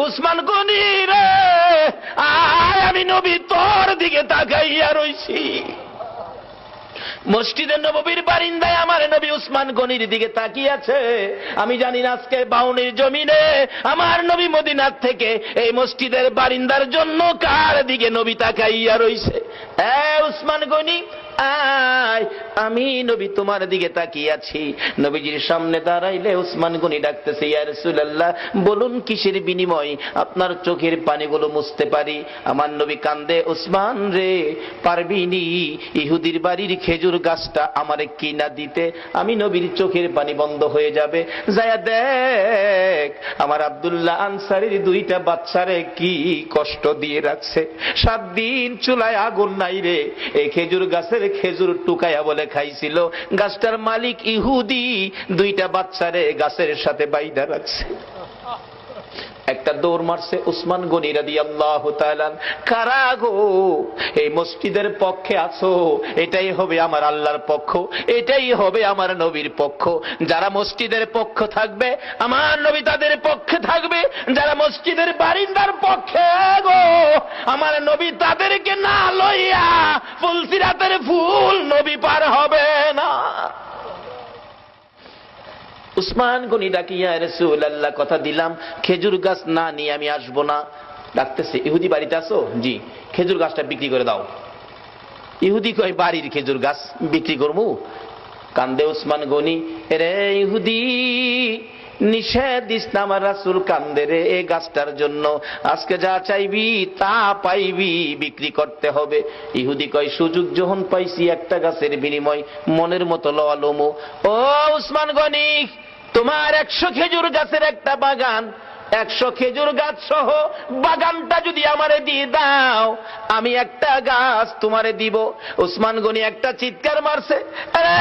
উসমান গনি রে, আয় আমি নবী তোর দিকে তাকাইয়া রইছি। মসজিদে নববীর বারিন্দায় আমার নবী উসমান গনির দিকে তাকিয়ে আছে। আমি জানি না আজকে বাউনির জমিনে আমার নবী মদিনার থেকে এই মসজিদের বারিন্দার জন্য কার দিকে নবী তাকাইয়া রইছে। উসমান গনি আয়, আমি নবী তোমার দিকে তাকিয়ে আছি। নবীজির সামনে দাঁড়াইলে উসমান গনি ডাকতেছে, ইয়া রাসূলুল্লাহ, বলুন কিসের বিনিময় আপনার চোখের পানিগুলো মুছতে পারি? আমার নবী কান্দে, উসমান রে, পারবিনি ইহুদির বাড়ির খেজুর গাছটা আমারে কিনা দিতে? আমি নবীর চোখের পানি বন্ধ হয়ে যাবে। যায়া দেখ আমার আব্দুল্লাহ আনসারীর 2টা বাচ্চারে কি কষ্ট দিয়ে রাখছে। 7 দিন চুলায় আগুন নাই রে, এই খেজুর গাছের খেজুর টুকাইয়া বলে খাইছিল। গাছটার মালিক ইহুদি, 2টা বাচ্চারে গাছের সাথে বাইধা রাখছে। একটা দৌড় মারছে উসমান গনি রাদিয়াল্লাহু তাআলা। কারা গো এই মসজিদের পক্ষে আছো? এটাই হবে আমার আল্লাহর পক্ষ, এটাই হবে আমার নবীর পক্ষ। যারা মসজিদের পক্ষ থাকবে আমার নবী তাদের পক্ষে থাকবে, যারা মসজিদের বারিন্দার পক্ষে গো আমার নবী তাদেরকে না লইয়া ফুলসিরাতের ফুল নবী পার হবে না। উসমান গনি ডাকি, ইয়া রাসূলুল্লাহ, কথা দিলাম খেজুর গাছ না নিয়ে আমি আসবো না। ডাকতেছে, ইহুদি বাড়িতে আছো? জি। খেজুর গাছটা বিক্রি করে দাও। ইহুদি কয়, বাড়ির খেজুর গাছ বিক্রি করবো? কান্দে উসমান গনি, রে ইহুদি, নিষেধ দিস না, আমার রাসূল কান্দে রে এই গাছটার জন্য। আজকে যা চাইবি তা পাইবি, বিক্রি করতে হবে। ইহুদি কয়, সুযোগ যখন পাইছি একটা গাছের বিনিময় মনের মতো লওয়া লমো। ও উসমান গনি, তোমার 100 খেজুর গাছের একটা বাগান, 100 খেজুর গাছ সহ বাগানটা যদি আমারে দিয়ে দাও, আমি একটা গাছ তোমারে দিব। উসমান গনি একটা চিৎকার মারছে, আরে